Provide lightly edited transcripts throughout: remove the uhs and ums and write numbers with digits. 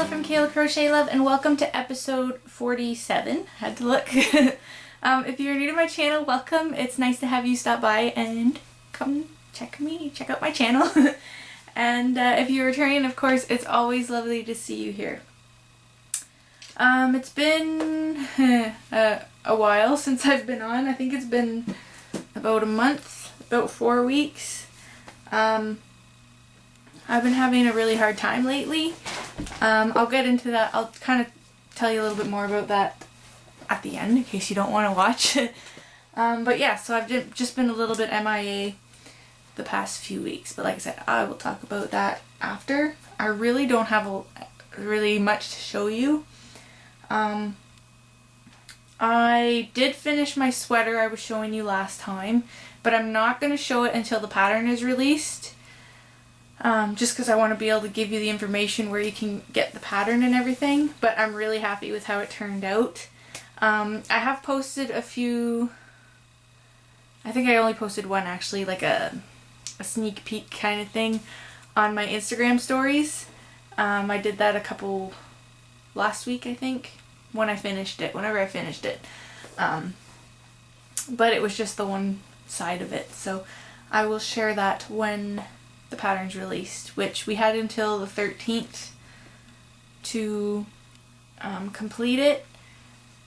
Kayla from Kayla Crochet Love, and welcome to episode 47. Had to look. If you're new to my channel, welcome. It's nice to have you stop by and come check out my channel. And if you're returning, of course, it's always lovely to see you here. It's been a while since I've been on. I think it's been about a month, about 4 weeks. I've been having a really hard time lately. I'll get into that. I'll kind of tell you a little bit more about that at the end in case you don't want to watch. But yeah, so I've just been a little bit MIA the past few weeks. But like I said, I will talk about that after. I really don't have really much to show you. I did finish my sweater I was showing you last time, but I'm not going to show it until the pattern is released. Just because I want to be able to give you the information where you can get the pattern and everything, but I'm really happy with how it turned out. I have posted a few, I think I only posted one actually, like a sneak peek kind of thing on my Instagram stories. I did that last week I think, whenever I finished it. But it was just the one side of it, so I will share that when the pattern's released, which we had until the 13th to complete it,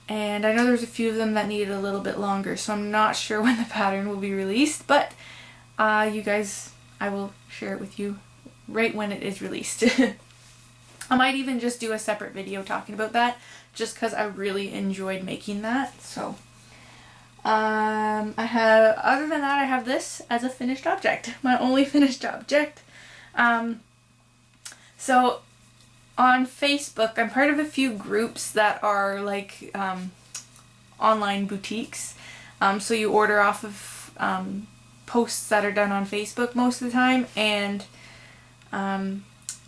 and I know there's a few of them that needed a little bit longer, so I'm not sure when the pattern will be released, but you guys, I will share it with you right when it is released. I might even just do a separate video talking about that, just because I really enjoyed making that. So other than that, I have this as a finished object, my only finished object. So on Facebook, I'm part of a few groups that are like online boutiques. So you order off of posts that are done on Facebook most of the time, and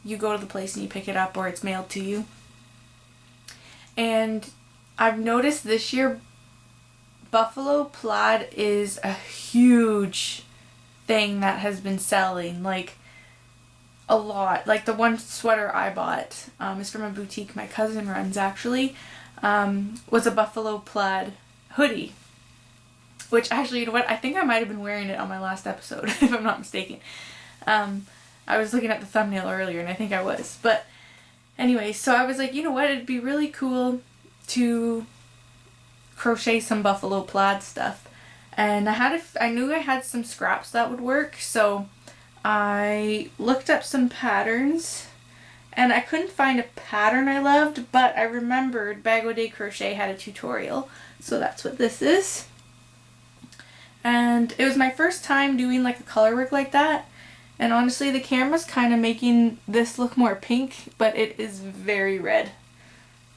you go to the place and you pick it up, or it's mailed to you. And I've noticed this year buffalo plaid is a huge thing that has been selling, like a lot. Like the one sweater I bought is from a boutique my cousin runs actually, was a buffalo plaid hoodie, which actually, you know what, I think I might have been wearing it on my last episode if I'm not mistaken. I was looking at the thumbnail earlier and I think I was, but anyway, so I was like, you know what, it'd be really cool to crochet some buffalo plaid stuff, and I knew I had some scraps that would work, so I looked up some patterns and I couldn't find a pattern I loved, but I remembered Bag O' Day Crochet had a tutorial, so that's what this is. And it was my first time doing like a color work like that, and honestly the camera's kind of making this look more pink, but it is very red.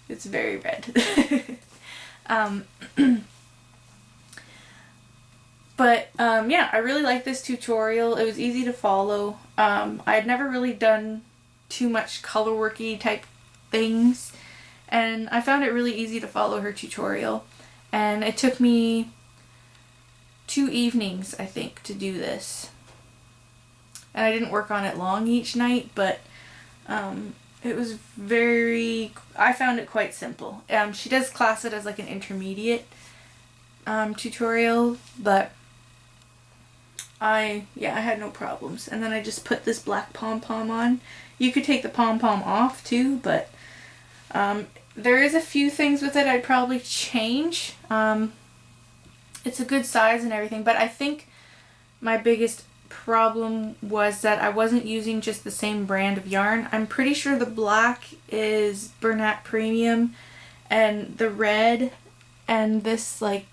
It's very red. But yeah, I really like this tutorial. It was easy to follow. I had never really done too much colorworky type things, and I found it really easy to follow her tutorial, and it took me 2 evenings I think to do this, and I didn't work on it long each night, but it was I found it quite simple. She does class it as like an intermediate tutorial, but I had no problems. And then I just put this black pom-pom on. You could take the pom-pom off too, but there is a few things with it I'd probably change. It's a good size and everything, but I think my biggest problem was that I wasn't using just the same brand of yarn. I'm pretty sure the black is Bernat Premium, and the red and this like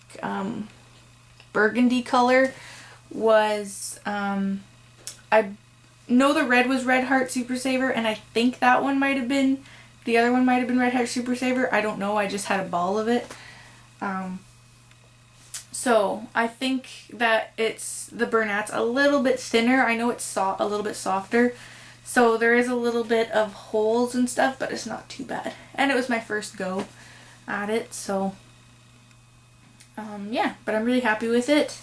burgundy color was I know the red was Red Heart Super Saver, and I think that one might have been, the other one might have been Red Heart Super Saver. I don't know, I just had a ball of it. So I think that the Bernat's a little bit thinner. I know it's a little bit softer, so there is a little bit of holes and stuff, but it's not too bad. And it was my first go at it, so yeah, but I'm really happy with it.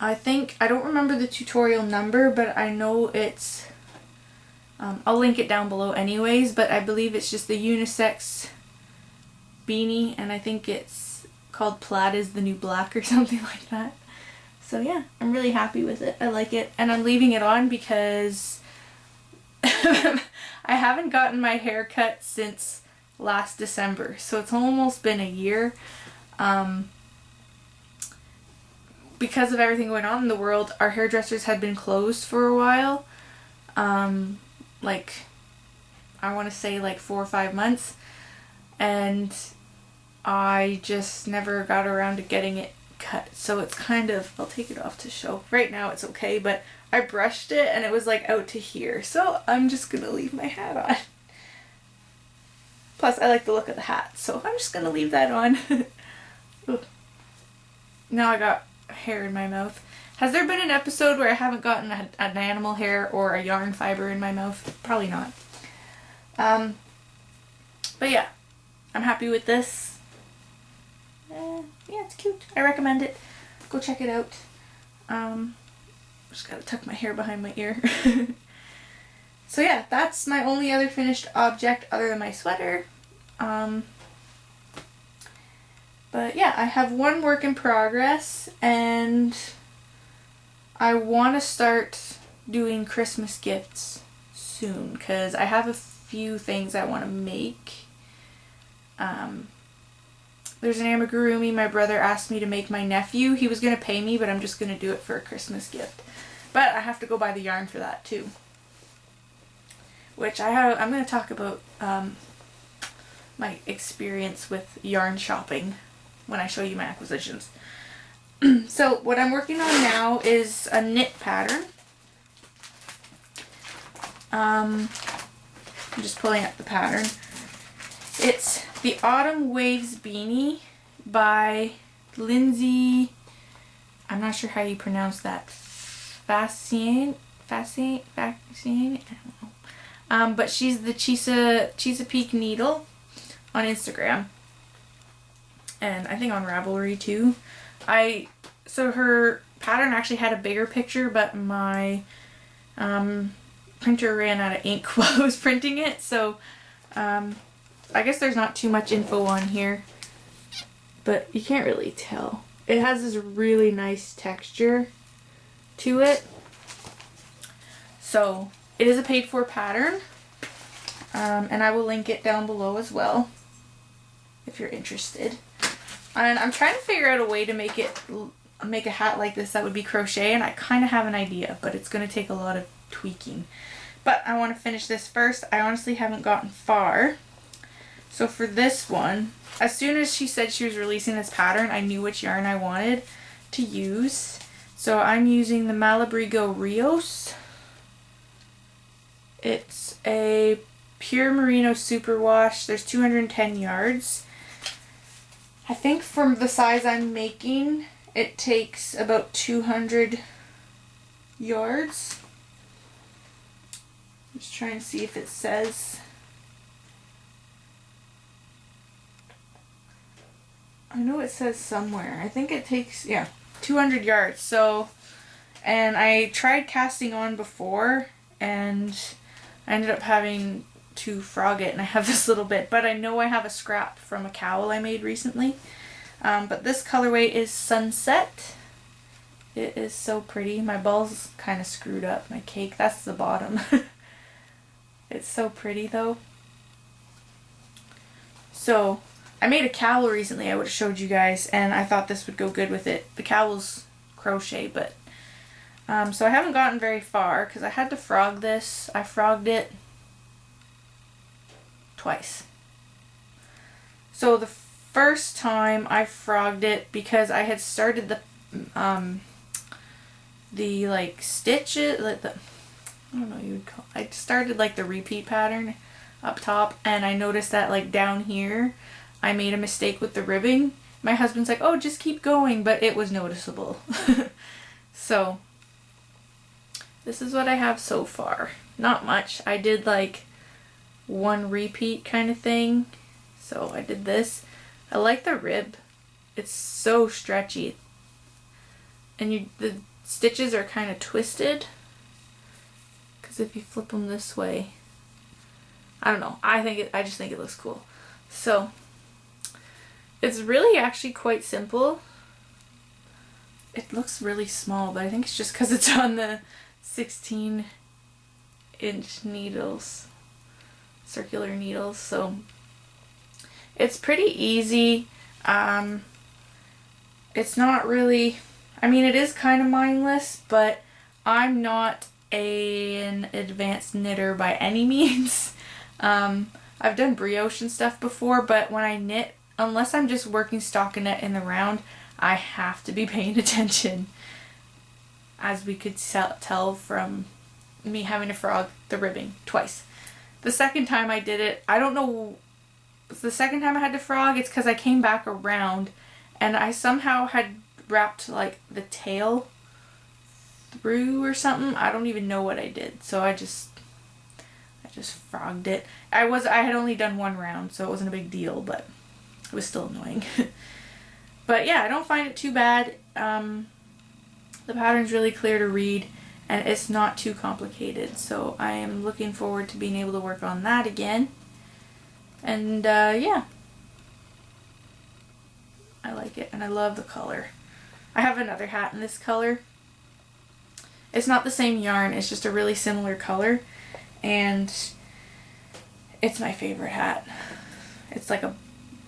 I don't remember the tutorial number, but I know it's I'll link it down below anyways, but I believe it's just the unisex beanie, and I think it's called Plaid is the New Black or something like that. So yeah, I'm really happy with it. I like it, and I'm leaving it on because I haven't gotten my hair cut since last December, so it's almost been a year. Because of everything going on in the world, our hairdressers had been closed for a while. Like, I want to say like 4 or 5 months, and I just never got around to getting it cut. So it's kind of, I'll take it off to show. Right now it's okay, but I brushed it and it was like out to here. So I'm just gonna leave my hat on. Plus I like the look of the hat, so I'm just gonna leave that on. Now I got hair in my mouth. Has there been an episode where I haven't gotten an animal hair or a yarn fiber in my mouth? Probably not. But yeah, I'm happy with this. Yeah, it's cute. I recommend it. Go check it out. Just gotta tuck my hair behind my ear. So yeah, that's my only other finished object other than my sweater. But yeah, I have one work in progress, and I want to start doing Christmas gifts soon because I have a few things I want to make. There's an amigurumi my brother asked me to make my nephew. He was going to pay me, but I'm just going to do it for a Christmas gift. But I have to go buy the yarn for that too. Which I'm going to talk about my experience with yarn shopping when I show you my acquisitions. So what I'm working on now is a knit pattern. I'm just pulling up the pattern. It's the Autumn Waves Beanie by Lindsay, I'm not sure how you pronounce that, Fascine, I don't know. But she's the Chesapeake Needle on Instagram, and I think on Ravelry too. So her pattern actually had a bigger picture, but my printer ran out of ink while I was printing it, so I guess there's not too much info on here, but you can't really tell. It has this really nice texture to it. So it is a paid for pattern, and I will link it down below as well if you're interested. And I'm trying to figure out a way to make a hat like this that would be crochet, and I kind of have an idea, but it's going to take a lot of tweaking. But I want to finish this first. I honestly haven't gotten far. So for this one, as soon as she said she was releasing this pattern, I knew which yarn I wanted to use. So I'm using the Malabrigo Rios. It's a pure merino superwash. There's 210 yards. I think from the size I'm making, it takes about 200 yards. I'm just trying to see if it says. I know it says somewhere. I think it takes, yeah, 200 yards. So, and I tried casting on before, and I ended up having to frog it, and I have this little bit, but I know I have a scrap from a cowl I made recently. But this colorway is Sunset. It is so pretty. My ball's kind of screwed up. My cake, that's the bottom. It's so pretty though. So I made a cowl recently I would have showed you guys, and I thought this would go good with it. The cowl's crochet, but so I haven't gotten very far because I had to frog this. I frogged it twice. So the first time I frogged it because I had started the like stitches, like the, I don't know what you would call it. I started like the repeat pattern up top, and I noticed that like down here I made a mistake with the ribbing. My husband's like, oh, just keep going, but it was noticeable. So this is what I have so far. Not much. I did like one repeat kind of thing. So I did this. I like the rib. It's so stretchy. And the stitches are kind of twisted because because if you flip them this way, I don't know, I just think it looks cool. So it's really actually quite simple. It looks really small, but I think it's just because it's on the 16-inch needles, circular needles. So it's pretty easy. It's not really, I mean, it is kind of mindless, but I'm not an advanced knitter by any means. I've done brioche and stuff before, but when I knit, unless I'm just working stockinette in the round, I have to be paying attention, as we could tell from me having to frog the ribbing twice. The second time I did it, I don't know, the second time I had to frog, it's because I came back around and I somehow had wrapped like the tail through or something. I don't even know what I did, so I just frogged it. I had only done one round, so it wasn't a big deal, but it was still annoying. But yeah, I don't find it too bad. The pattern's really clear to read, and it's not too complicated, so I am looking forward to being able to work on that again. And yeah, I like it, and I love the color. I have another hat in this color. It's not the same yarn, it's just a really similar color, and it's my favorite hat. It's like a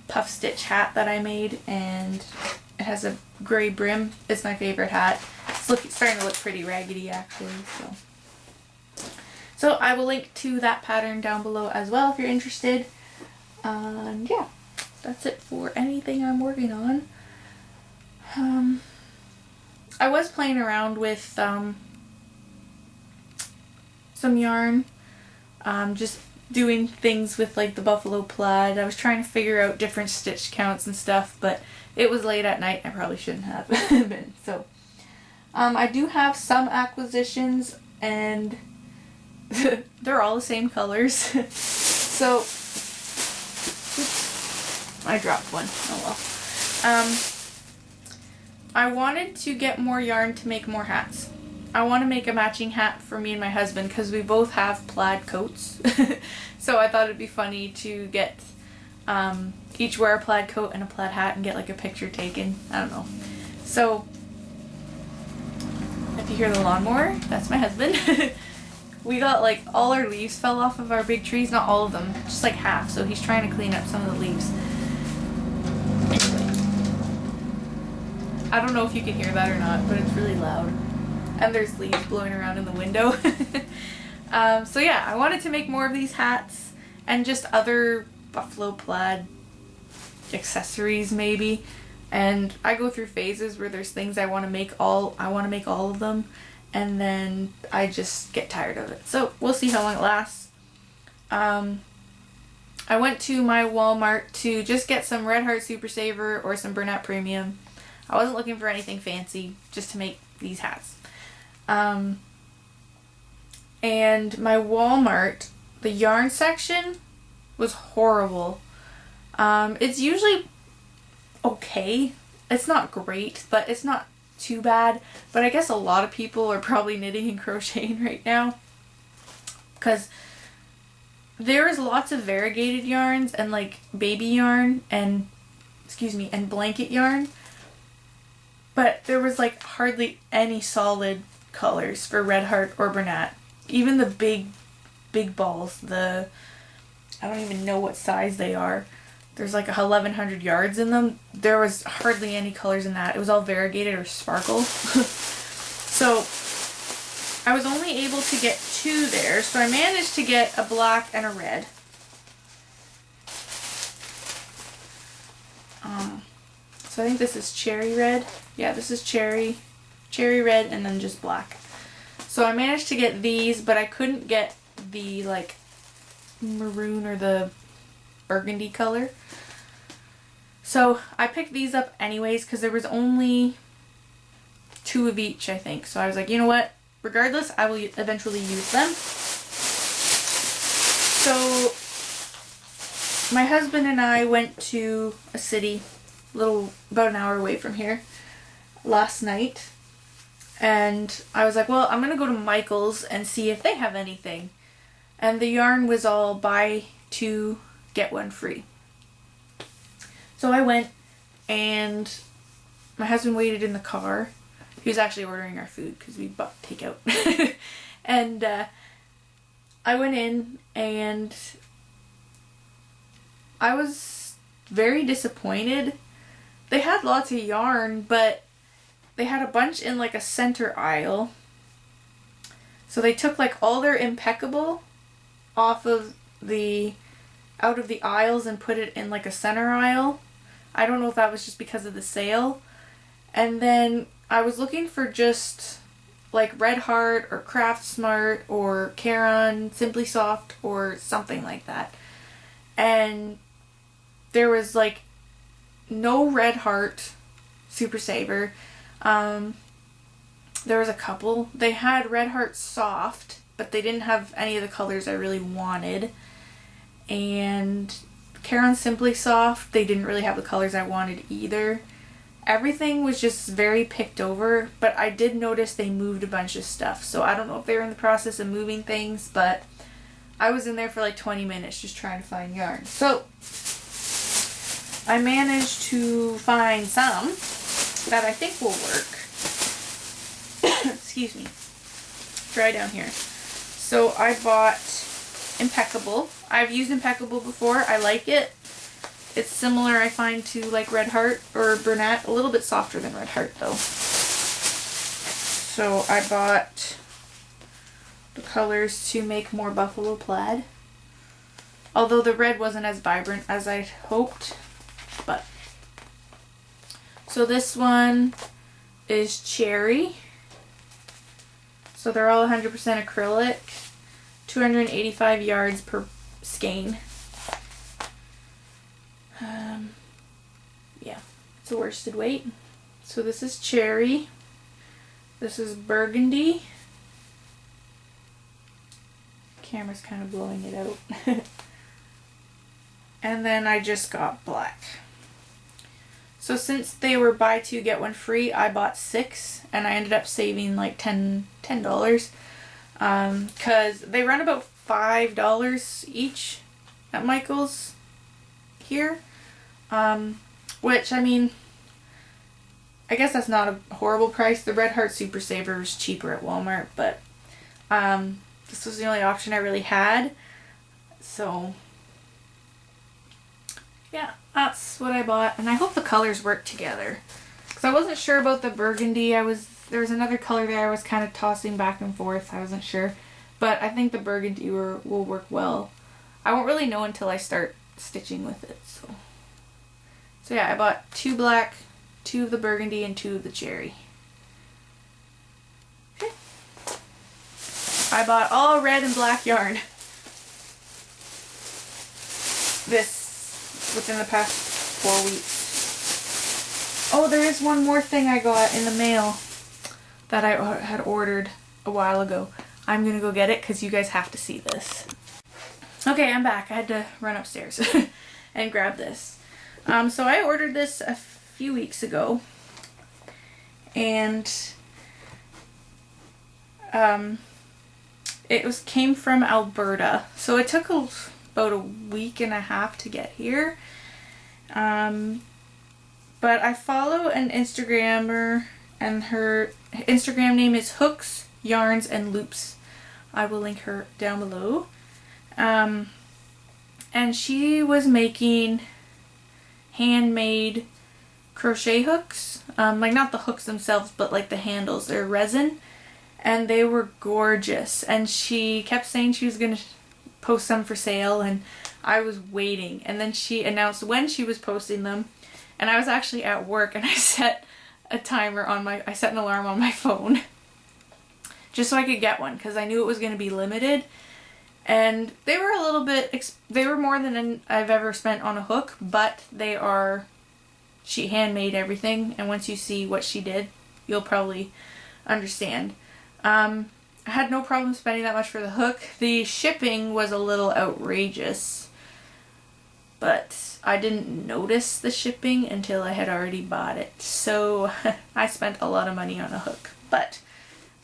puff stitch hat that I made, and it has a gray brim. It's my favorite hat. It's starting to look pretty raggedy actually, so I will link to that pattern down below as well if you're interested. And yeah, that's it for anything I'm working on. I was playing around with some yarn, just doing things with like the buffalo plaid. I was trying to figure out different stitch counts and stuff, but it was late at night. I probably shouldn't have been. So I do have some acquisitions, and they're all the same colors. So oops, I dropped one. Oh well. I wanted to get more yarn to make more hats. I want to make a matching hat for me and my husband because we both have plaid coats. So I thought it'd be funny to get each wear a plaid coat and a plaid hat and get like a picture taken. I don't know. So if you hear the lawnmower, that's my husband. We got like all our leaves fell off of our big trees. Not all of them, just like half. So he's trying to clean up some of the leaves. Anyway, I don't know if you can hear that or not, but it's really loud. And there's leaves blowing around in the window. So yeah, I wanted to make more of these hats and just other buffalo plaid accessories maybe. And I go through phases where there's things I want to make all of them, and then I just get tired of it. So we'll see how long it lasts. I went to my Walmart to just get some Red Heart Super Saver or some Bernat Premium. I wasn't looking for anything fancy, just to make these hats. And my Walmart, the yarn section was horrible. It's usually okay. It's not great, but it's not too bad. But I guess a lot of people are probably knitting and crocheting right now, because there is lots of variegated yarns and like baby yarn and and blanket yarn, but there was like hardly any solid colors for Red Heart or Bernat. Even the big balls, I don't even know what size they are. There's like 1,100 yards in them. There was hardly any colors in that. It was all variegated or sparkle. So I was only able to get 2 there. So I managed to get a black and a red. So I think this is cherry red. Yeah, this is cherry red, and then just black. So I managed to get these, but I couldn't get the like maroon or the burgundy color. So I picked these up anyways because there was only 2 of each, I think. So I was like, you know what? Regardless, I will eventually use them. So my husband and I went to a city about an hour away from here last night. And I was like, well, I'm gonna go to Michael's and see if they have anything. And the yarn was all buy two, get one free. So I went, and my husband waited in the car. He was actually ordering our food because we bought takeout. And I went in, and I was very disappointed. They had lots of yarn, but they had a bunch in like a center aisle. So they took like all their Impeccable off of out of the aisles and put it in like a center aisle. I don't know if that was just because of the sale. And then I was looking for just like Red Heart or Craft Smart or Caron, Simply Soft or something like that. And there was like no Red Heart Super Saver. There was a couple. They had Red Heart Soft, but they didn't have any of the colors I really wanted. And Caron Simply Soft, they didn't really have the colors I wanted either. Everything was just very picked over, but I did notice they moved a bunch of stuff. So I don't know if they were in the process of moving things, but I was in there for like 20 minutes just trying to find yarn. So I managed to find some that I think will work. Excuse me. Dry down here. So I bought Impeccable. I've used Impeccable before. I like it. It's similar, I find, to like Red Heart or Bernat. A little bit softer than Red Heart though. So I bought the colors to make more buffalo plaid. Although the red wasn't as vibrant as I hoped. But so this one is cherry. So they're all 100% acrylic. 285 yards per skein. Yeah, it's a worsted weight. So this is cherry. This is burgundy. Camera's kind of blowing it out. And then I just got black. So since they were buy two get one free, I bought 6, and I ended up saving like $10. Because they run about $5 each at Michael's here. Which, I mean, I guess that's not a horrible price. The Red Heart Super Saver is cheaper at Walmart, but this was the only option I really had. So yeah, that's what I bought, and I hope the colors work together. Because I wasn't sure about the burgundy. There was another color there I was kind of tossing back and forth. I wasn't sure. But I think the burgundy will work well. I won't really know until I start stitching with it. So yeah, I bought 2 black, 2 of the burgundy, and 2 of the cherry. Okay. I bought all red and black yarn. Within the past 4 weeks. Oh, there is one more thing I got in the mail that I had ordered a while ago. I'm gonna go get it because you guys have to see this. Okay, I'm back. I had to run upstairs and grab this. So I ordered this a few weeks ago, and it came from Alberta. So it took about a week and a half to get here. But I follow an Instagrammer, and her Instagram name is Hooks, Yarns, and Loops. I will link her down below. And she was making handmade crochet hooks. Like not the hooks themselves, but like the handles. They're resin. And they were gorgeous. And she kept saying she was going to post some for sale, and I was waiting. And then she announced when she was posting them. And I was actually at work, and I set a timer on I set an alarm on my phone. Just so I could get one, because I knew it was going to be limited. And they were a little bit, they were more than I've ever spent on a hook, but she handmade everything, and once you see what she did, you'll probably understand. I had no problem spending that much for the hook. The shipping was a little outrageous, but I didn't notice the shipping until I had already bought it. So I spent a lot of money on a hook, but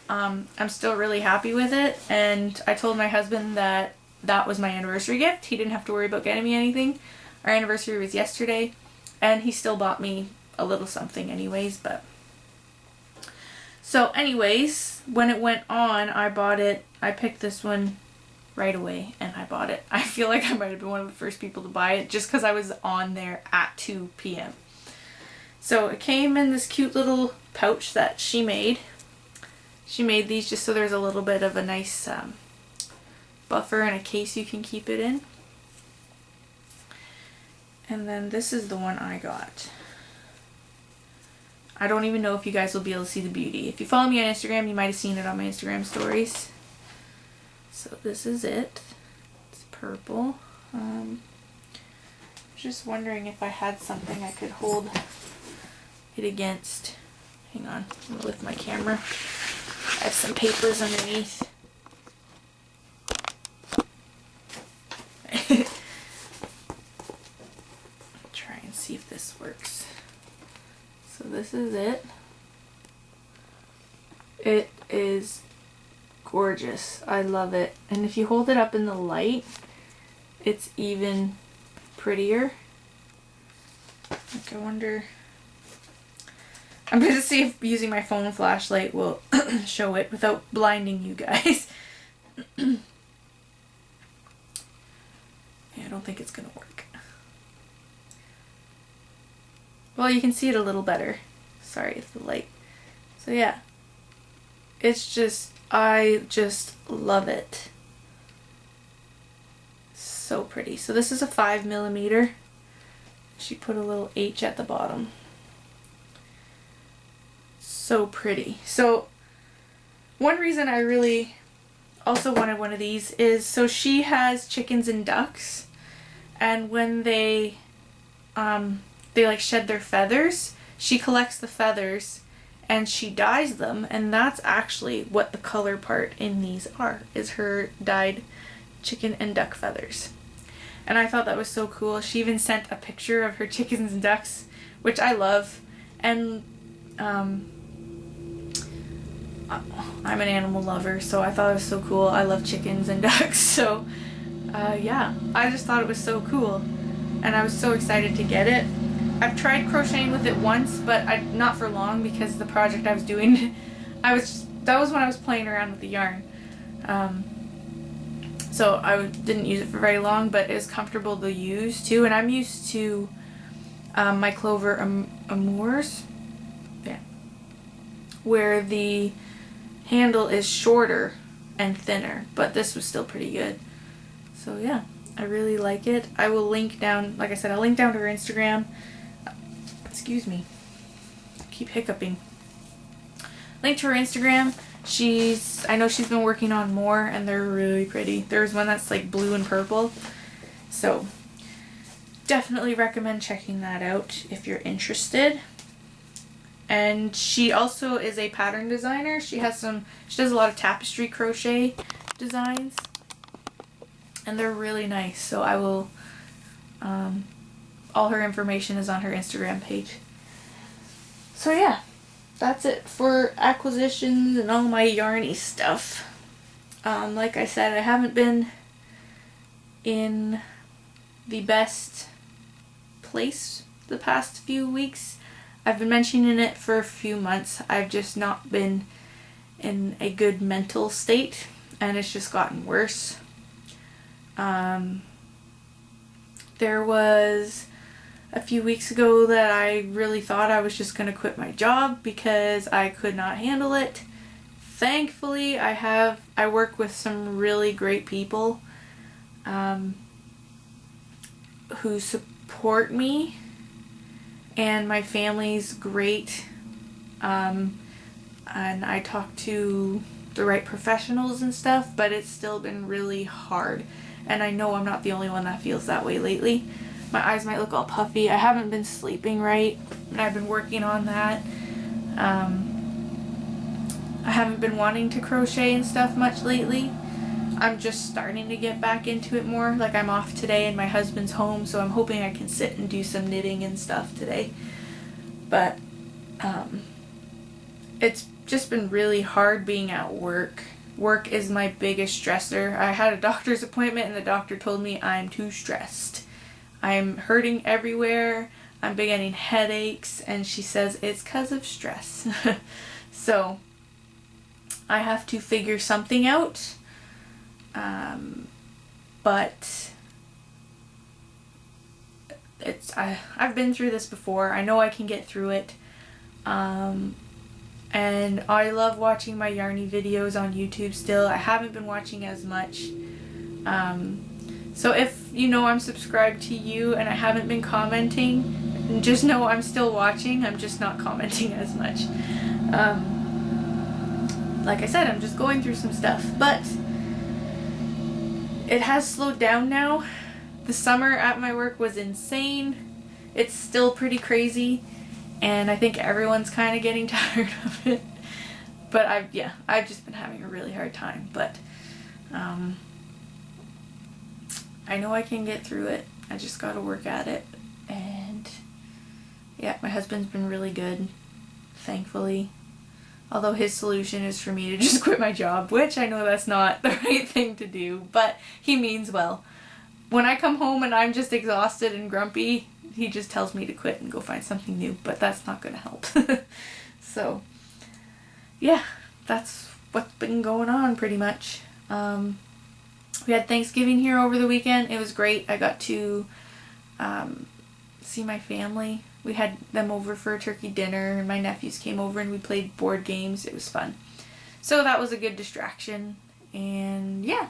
I'm still really happy with it, and I told my husband that that was my anniversary gift. He didn't have to worry about getting me anything. Our anniversary was yesterday, and he still bought me a little something anyways, but... So anyways, when it went on, I bought it. I picked this one right away, and I bought it. I feel like I might have been one of the first people to buy it, just because I was on there at 2 p.m. So it came in this cute little pouch that she made. She made these just so there's a little bit of a nice buffer and a case you can keep it in. And then this is the one I got. I don't even know if you guys will be able to see the beauty. If you follow me on Instagram, you might have seen it on my Instagram stories. So this is it. It's purple. Just wondering if I had something I could hold it against. Hang on, I'm gonna lift my camera. I have some papers underneath. Try and see if this works. So this is it. It is gorgeous. I love it. And if you hold it up in the light, it's even prettier. Like, I wonder... I'm going to see if using my phone flashlight will show it without blinding you guys. Yeah, I don't think it's going to work. Well, you can see it a little better. Sorry if the light... So yeah. It's just... I just love it. So pretty. So this is a 5mm. She put a little H at the bottom. So pretty. So one reason I really also wanted one of these is so she has chickens and ducks, and when they like shed their feathers, she collects the feathers and she dyes them, and that's actually what the color part in these are, is her dyed chicken and duck feathers. And I thought that was so cool. She even sent a picture of her chickens and ducks, which I love. And I'm an animal lover, so I thought it was so cool. I love chickens and ducks, so yeah, I just thought it was so cool, and I was so excited to get it. I've tried crocheting with it once, but not for long, because the project I was doing, that was when I was playing around with the yarn. So I didn't use it for very long, but it was comfortable to use too, and I'm used to my Clover Amours, yeah, where the handle is shorter and thinner, but this was still pretty good. So yeah, I really like it. I will link down, like I said, I'll link down to her Instagram. Excuse me, I keep hiccuping. Link to her Instagram. I know she's been working on more, and they're really pretty. There's one that's like blue and purple, so definitely recommend checking that out if you're interested. And she also is a pattern designer. She does a lot of tapestry crochet designs, and they're really nice. So I will, all her information is on her Instagram page. So yeah, that's it for acquisitions and all my yarny stuff. Like I said, I haven't been in the best place the past few weeks. I've been mentioning it for a few months. I've just not been in a good mental state, and it's just gotten worse. There was a few weeks ago that I really thought I was just going to quit my job because I could not handle it. Thankfully, I work with some really great people who support me, and my family's great, and I talk to the right professionals and stuff, but it's still been really hard, and I know I'm not the only one that feels that way lately. My eyes might look all puffy. I haven't been sleeping right, and I've been working on that. I haven't been wanting to crochet and stuff much lately. I'm just starting to get back into it more. Like, I'm off today and my husband's home, so I'm hoping I can sit and do some knitting and stuff today. But it's just been really hard being at work. Work is my biggest stressor. I had a doctor's appointment and the doctor told me I'm too stressed. I'm hurting everywhere. I'm getting headaches, and she says it's 'cause of stress. So I have to figure something out. But I've been through this before. I know I can get through it. And I love watching my yarny videos on YouTube still. I haven't been watching as much. So if you know I'm subscribed to you and I haven't been commenting, just know I'm still watching. I'm just not commenting as much. Like I said, I'm just going through some stuff. But it has slowed down now. The summer at my work was insane. It's still pretty crazy. And I think everyone's kind of getting tired of it. But I've just been having a really hard time. But I know I can get through it. I just got to work at it. And yeah, my husband's been really good, thankfully. Although his solution is for me to just quit my job, which I know that's not the right thing to do, but he means well. When I come home and I'm just exhausted and grumpy, he just tells me to quit and go find something new, but that's not going to help. So, yeah, that's what's been going on pretty much. We had Thanksgiving here over the weekend. It was great. I got to see my family. We had them over for a turkey dinner, and my nephews came over and we played board games. It was fun. So that was a good distraction. And yeah,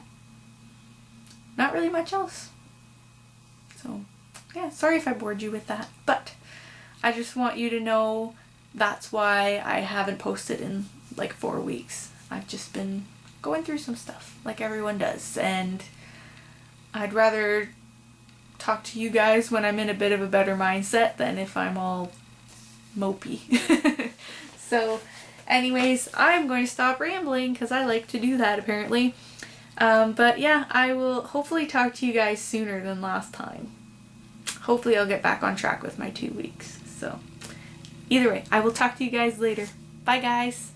not really much else. So yeah, sorry if I bored you with that, but I just want you to know that's why I haven't posted in like 4 weeks. I've just been going through some stuff like everyone does, and I'd rather talk to you guys when I'm in a bit of a better mindset than if I'm all mopey. So anyways, I'm going to stop rambling because I like to do that apparently. But yeah, I will hopefully talk to you guys sooner than last time. Hopefully I'll get back on track with my 2 weeks. So either way, I will talk to you guys later. Bye guys!